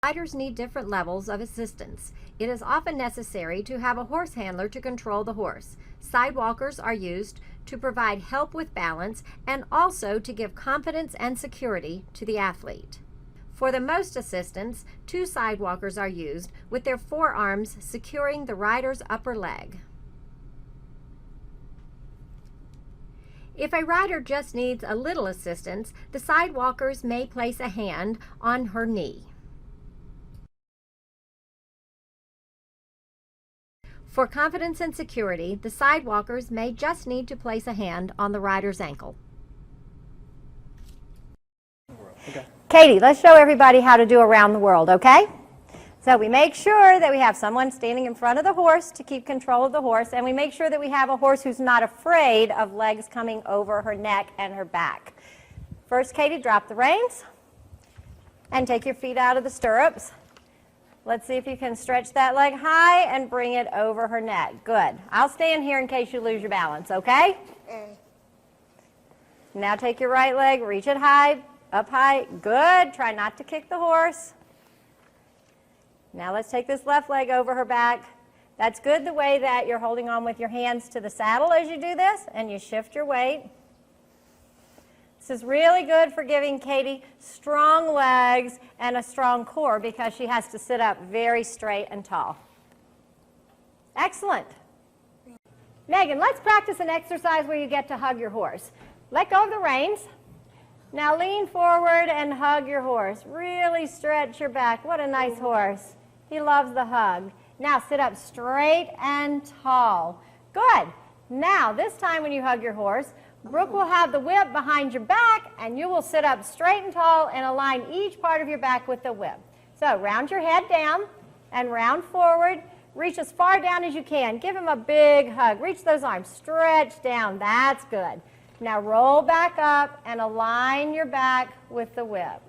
Riders need different levels of assistance. It is often necessary to have a horse handler to control the horse. Sidewalkers are used to provide help with balance and also to give confidence and security to the athlete. For the most assistance, 2 sidewalkers are used with their forearms securing the rider's upper leg. If a rider just needs a little assistance, the sidewalkers may place a hand on her knee. For confidence and security, the sidewalkers may just need to place a hand on the rider's ankle. Okay. Katie, let's show everybody how to do around the world, okay? So we make sure that we have someone standing in front of the horse to keep control of the horse, and we make sure that we have a horse who's not afraid of legs coming over her neck and her back. First, Katie, drop the reins and take your feet out of the stirrups. Let's see if you can stretch that leg high and bring it over her neck. Good. I'll stand here in case you lose your balance, okay? Now take your right leg, reach it high, up high. Good. Try not to kick the horse. Now let's take this left leg over her back. That's good the way that you're holding on with your hands to the saddle as you do this, and you shift your weight. This is really good for giving Katie strong legs and a strong core because she has to sit up very straight and tall. Excellent. Megan, let's practice an exercise where you get to hug your horse. Let go of the reins. Now lean forward and hug your horse. Really stretch your back. What a nice horse. He loves the hug. Now sit up straight and tall. Good. Now this time when you hug your horse, Brooke will have the whip behind your back, and you will sit up straight and tall and align each part of your back with the whip. So round your head down and round forward. Reach as far down as you can. Give him a big hug. Reach those arms. Stretch down. That's good. Now roll back up and align your back with the whip.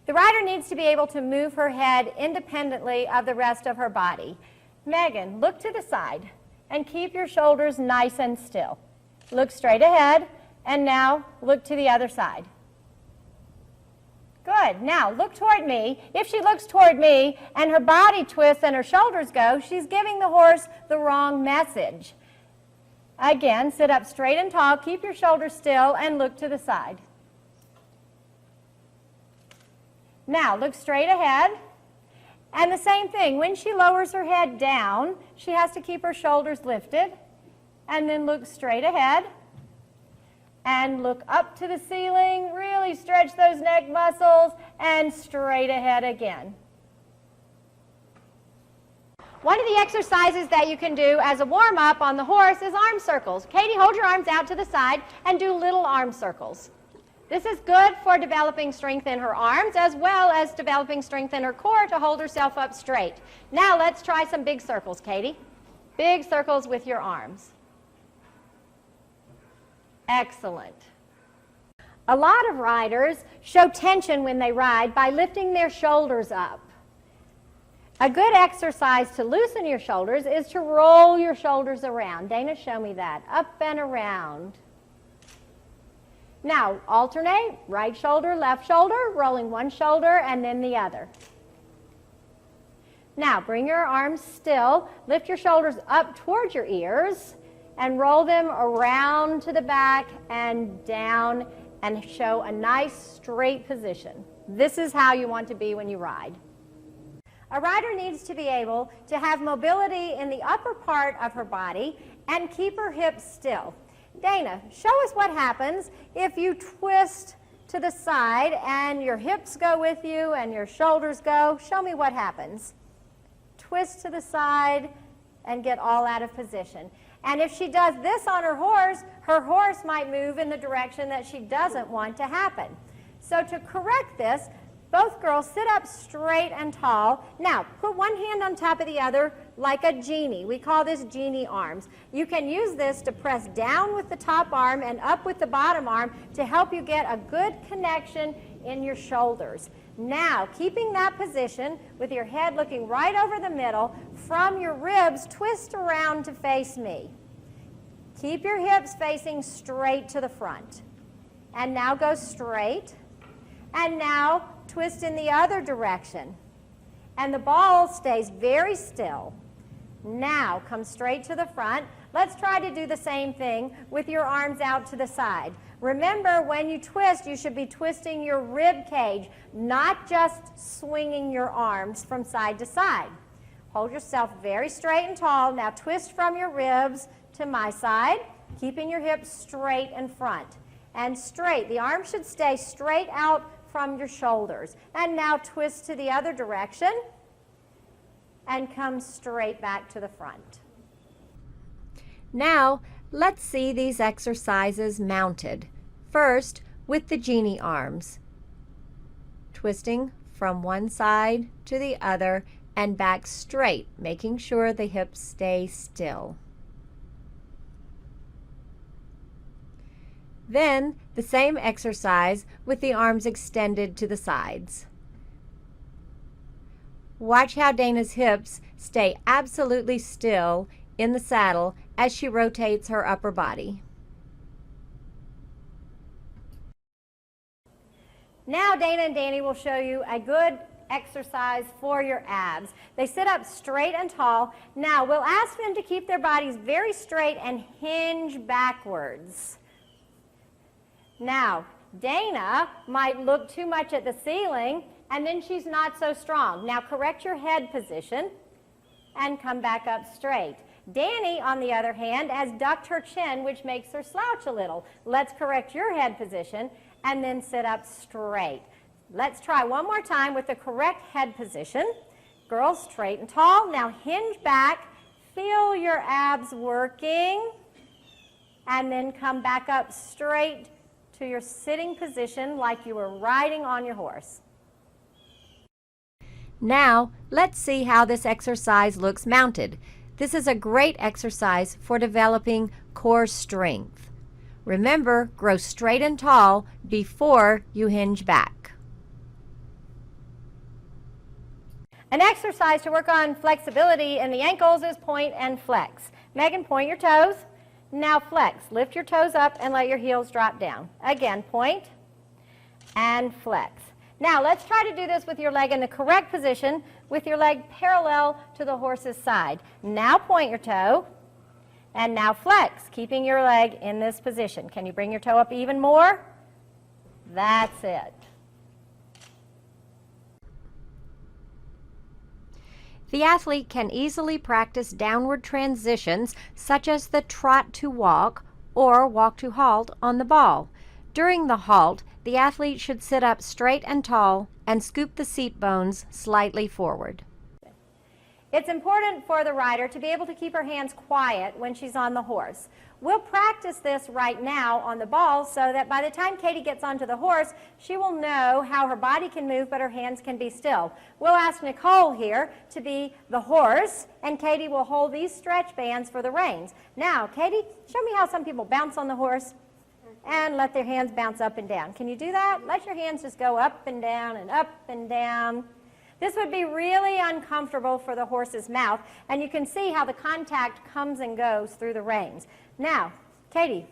The rider needs to be able to move her head independently of the rest of her body. Megan, look to the side and keep your shoulders nice and still. Look straight ahead, and now look to the other side. Good. Now look toward me. If she looks toward me and her body twists and her shoulders go, she's giving the horse the wrong message. Again, sit up straight and tall, keep your shoulders still, and look to the side. Now look straight ahead. And the same thing, when she lowers her head down, she has to keep her shoulders lifted, and then look straight ahead, and look up to the ceiling, really stretch those neck muscles, and straight ahead again. One of the exercises that you can do as a warm-up on the horse is arm circles. Katie, hold your arms out to the side and do little arm circles. This is good for developing strength in her arms as well as developing strength in her core to hold herself up straight. Now let's try some big circles, Katie. Big circles with your arms. Excellent. A lot of riders show tension when they ride by lifting their shoulders up. A good exercise to loosen your shoulders is to roll your shoulders around. Dana, show me that. Up and around. Now, alternate, right shoulder, rolling one shoulder and then the other. Now, bring your arms still, lift your shoulders up towards your ears, and roll them around to the back and down and show a nice straight position. This is how you want to be when you ride. A rider needs to be able to have mobility in the upper part of her body and keep her hips still. Dana, show us what happens if you twist to the side and your hips go with you and your shoulders go. Show me what happens. Twist to the side and get all out of position. And if she does this on her horse might move in the direction that she doesn't want to happen. So to correct this, both girls sit up straight and tall. Now, put one hand on top of the other like a genie. We call this genie arms. You can use this to press down with the top arm and up with the bottom arm to help you get a good connection in your shoulders. Now, keeping that position with your head looking right over the middle, from your ribs, twist around to face me. Keep your hips facing straight to the front. And now go straight. And now twist in the other direction. And the ball stays very still. Now come straight to the front. Let's try to do the same thing with your arms out to the side. Remember, when you twist, you should be twisting your rib cage, not just swinging your arms from side to side. Hold yourself very straight and tall. Now twist from your ribs to my side, keeping your hips straight in front. And straight. The arms should stay straight out from your shoulders. And now twist to the other direction and come straight back to the front. Now, let's see these exercises mounted. First, with the genie arms. Twisting from one side to the other and back straight, making sure the hips stay still. Then, the same exercise with the arms extended to the sides. Watch how Dana's hips stay absolutely still in the saddle as she rotates her upper body. Now Dana and Danny will show you a good exercise for your abs. They sit up straight and tall. Now we'll ask them to keep their bodies very straight and hinge backwards. Now, Dana might look too much at the ceiling, and then she's not so strong. Now correct your head position and come back up straight. Danny, on the other hand, has ducked her chin, which makes her slouch a little. Let's correct your head position and then sit up straight. Let's try one more time with the correct head position. Girls, straight and tall. Now hinge back. Feel your abs working. And then come back up straight to your sitting position like you were riding on your horse. Now, let's see how this exercise looks mounted. This is a great exercise for developing core strength. Remember, grow straight and tall before you hinge back. An exercise to work on flexibility in the ankles is point and flex. Megan, point your toes. Now flex. Lift your toes up and let your heels drop down. Again, point and flex. Now let's try to do this with your leg in the correct position, with your leg parallel to the horse's side. Now point your toe, and now flex, keeping your leg in this position. Can you bring your toe up even more? That's it. The athlete can easily practice downward transitions such as the trot to walk or walk to halt on the ball. During the halt, the athlete should sit up straight and tall and scoop the seat bones slightly forward. It's important for the rider to be able to keep her hands quiet when she's on the horse. We'll practice this right now on the ball so that by the time Katie gets onto the horse, she will know how her body can move but her hands can be still. We'll ask Nicole here to be the horse, and Katie will hold these stretch bands for the reins. Now, Katie, show me how some people bounce on the horse and let their hands bounce up and down. Can you do that? Let your hands just go up and down and up and down. This would be really uncomfortable for the horse's mouth, and you can see how the contact comes and goes through the reins. Now, Katie,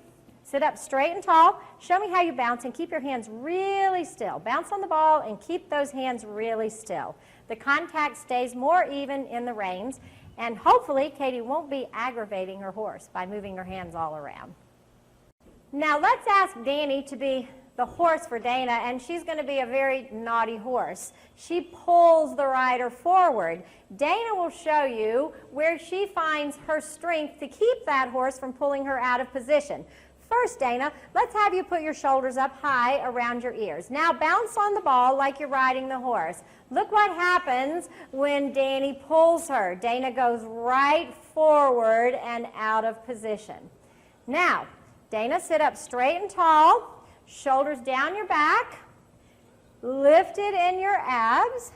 sit up straight and tall. Show me how you bounce and keep your hands really still. Bounce on the ball and keep those hands really still. The contact stays more even in the reins, and hopefully Katie won't be aggravating her horse by moving her hands all around. Now let's ask Danny to be the horse for Dana, and she's going to be a very naughty horse. She pulls the rider forward. Dana will show you where she finds her strength to keep that horse from pulling her out of position. First, Dana, let's have you put your shoulders up high around your ears. Now bounce on the ball like you're riding the horse. Look what happens when Danny pulls her. Dana goes right forward and out of position. Now, Dana, sit up straight and tall. Shoulders down your back, lifted in your abs.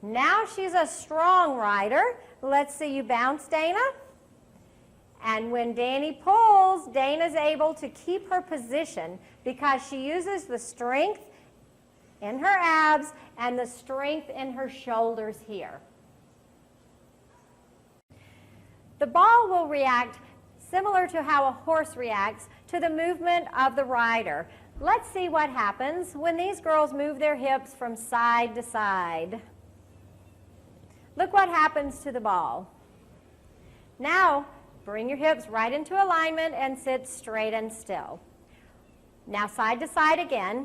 Now she's a strong rider. Let's see you bounce, Dana. And when Danny pulls, Dana's able to keep her position because she uses the strength in her abs and the strength in her shoulders here. The ball will react similar to how a horse reacts to the movement of the rider. Let's see what happens when these girls move their hips from side to side. Look what happens to the ball. Now, bring your hips right into alignment and sit straight and still. Now, side to side again.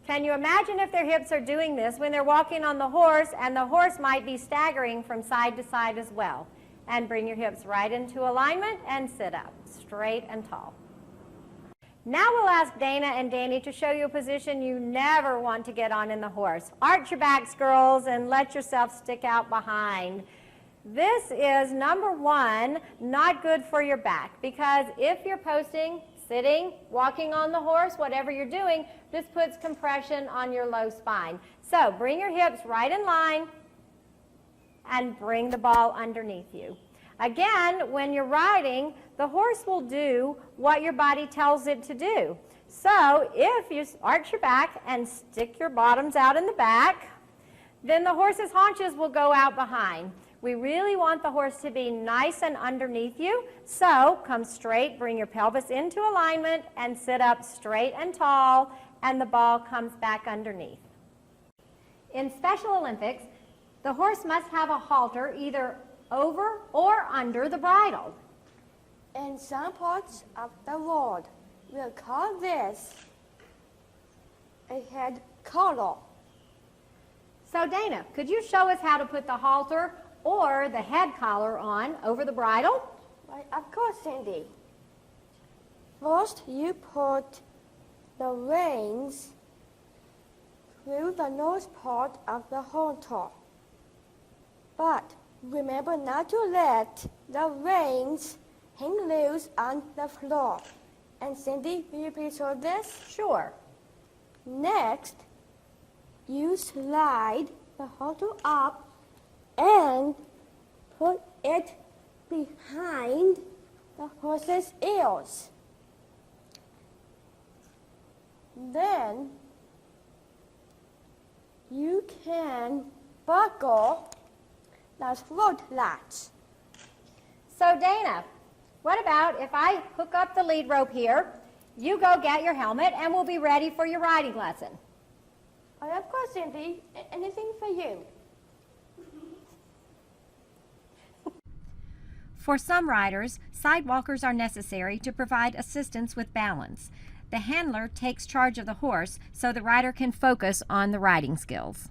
Can you imagine if their hips are doing this when they're walking on the horse, and the horse might be staggering from side to side as well? And bring your hips right into alignment and sit up, straight and tall. Now we'll ask Dana and Danny to show you a position you never want to get on in the horse. Arch your backs, girls, and let yourself stick out behind. This is, number one, not good for your back, because if you're posting, sitting, walking on the horse, whatever you're doing, this puts compression on your low spine. So bring your hips right in line and bring the ball underneath you. Again, when you're riding, the horse will do what your body tells it to do. So if you arch your back and stick your bottoms out in the back, then the horse's haunches will go out behind. We really want the horse to be nice and underneath you, so come straight, bring your pelvis into alignment, and sit up straight and tall, and the ball comes back underneath. In Special Olympics, the horse must have a halter either over or under the bridle. In some parts of the world, we'll call this a head collar. So Dana, could you show us how to put the halter or the head collar on over the bridle? Right, of course, Cindy. First, you put the reins through the nose part of the halter. But remember not to let the reins hang loose on the floor. And Cindy, will you please hold this? Sure. Next, you slide the halter up and put it behind the horse's ears. Then you can buckle the throat latch. So Dana, what about if I hook up the lead rope here, you go get your helmet, and we'll be ready for your riding lesson. Of course, Cindy. Anything for you. For some riders, sidewalkers are necessary to provide assistance with balance. The handler takes charge of the horse so the rider can focus on the riding skills.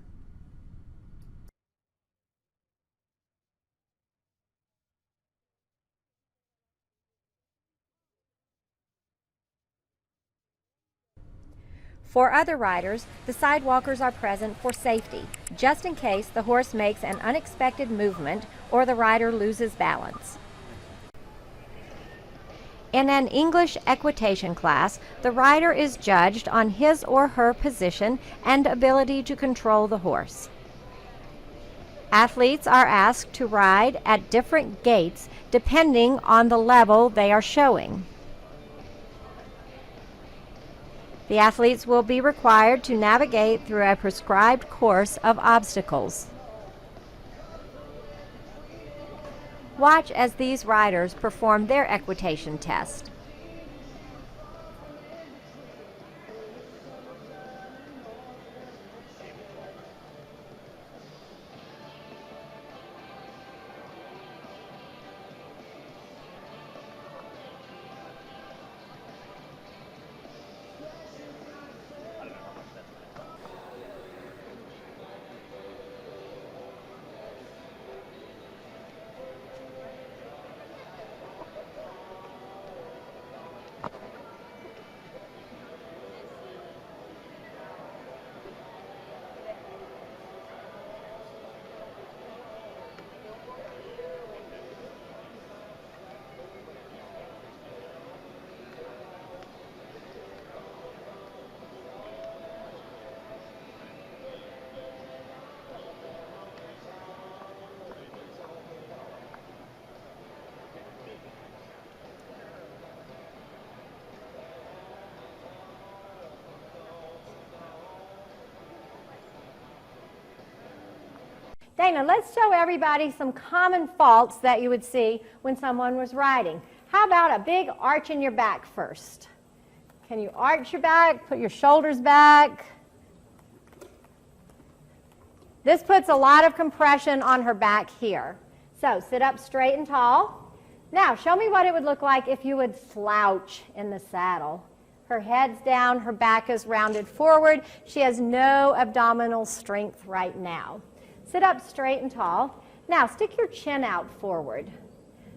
For other riders, the sidewalkers are present for safety, just in case the horse makes an unexpected movement or the rider loses balance. In an English equitation class, the rider is judged on his or her position and ability to control the horse. Athletes are asked to ride at different gaits depending on the level they are showing. The athletes will be required to navigate through a prescribed course of obstacles. Watch as these riders perform their equitation test. Dana, let's show everybody some common faults that you would see when someone was riding. How about a big arch in your back first? Can you arch your back, put your shoulders back? This puts a lot of compression on her back here. So sit up straight and tall. Now show me what it would look like if you would slouch in the saddle. Her head's down, her back is rounded forward. She has no abdominal strength right now. Sit up straight and tall. Now stick your chin out forward.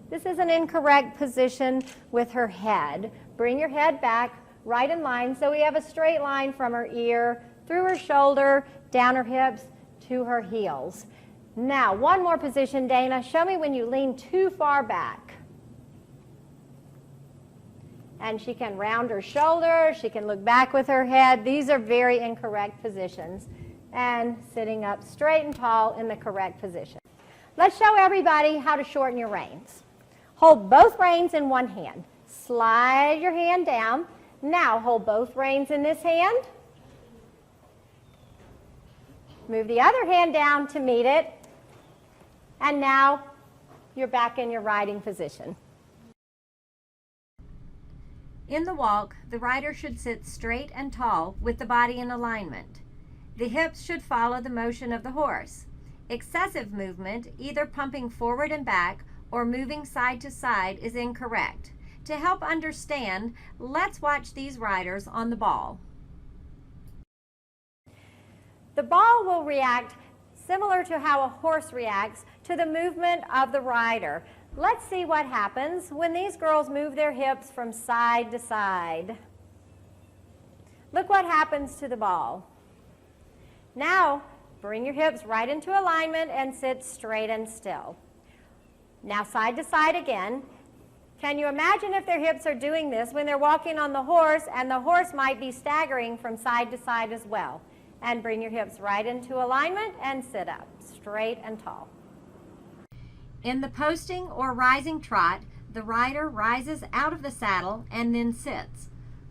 This is an incorrect position with her head. Bring your head back right in line so we have a straight line from her ear, through her shoulder, down her hips, to her heels. Now, one more position, Dana. Show me when you lean too far back. And she can round her shoulders, she can look back with her head. These are very incorrect positions. And sitting up straight and tall in the correct position. Let's show everybody how to shorten your reins. Hold both reins in one hand. Slide your hand down. Now hold both reins in this hand. Move the other hand down to meet it. And now you're back in your riding position. In the walk, the rider should sit straight and tall with the body in alignment. The hips should follow the motion of the horse. Excessive movement, either pumping forward and back or moving side to side, is incorrect. To help understand, let's watch these riders on the ball. The ball will react similar to how a horse reacts to the movement of the rider. Let's see what happens when these girls move their hips from side to side. Look what happens to the ball. Now, bring your hips right into alignment and sit straight and still. Now side to side again. Can you imagine if their hips are doing this when they're walking on the horse, and the horse might be staggering from side to side as well? And bring your hips right into alignment and sit up, straight and tall. In the posting or rising trot, the rider rises out of the saddle and then sits.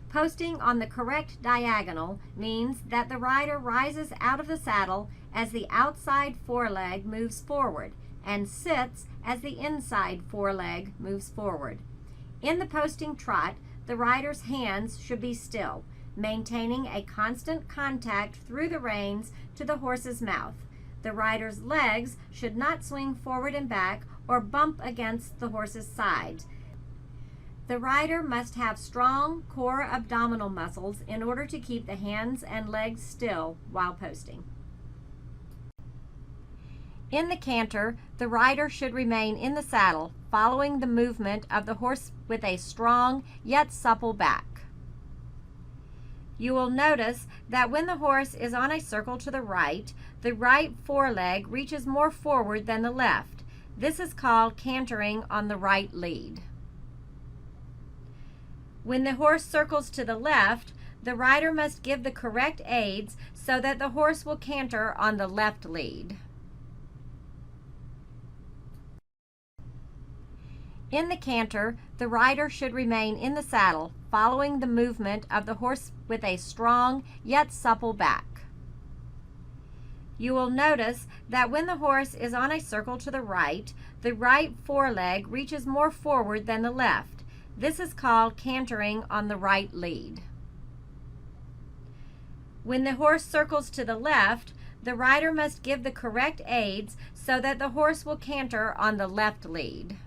Posting on the correct diagonal means that the rider rises out of the saddle as the outside foreleg moves forward and sits as the inside foreleg moves forward. In the posting trot, the rider's hands should be still, maintaining a constant contact through the reins to the horse's mouth. The rider's legs should not swing forward and back or bump against the horse's sides. The rider must have strong core abdominal muscles in order to keep the hands and legs still while posting. In the canter, the rider should remain in the saddle, following the movement of the horse with a strong yet supple back. You will notice that when the horse is on a circle to the right foreleg reaches more forward than the left. This is called cantering on the right lead. When the horse circles to the left, the rider must give the correct aids so that the horse will canter on the left lead. In the canter, the rider should remain in the saddle, following the movement of the horse with a strong yet supple back. You will notice that when the horse is on a circle to the right foreleg reaches more forward than the left. This is called cantering on the right lead. When the horse circles to the left, the rider must give the correct aids so that the horse will canter on the left lead.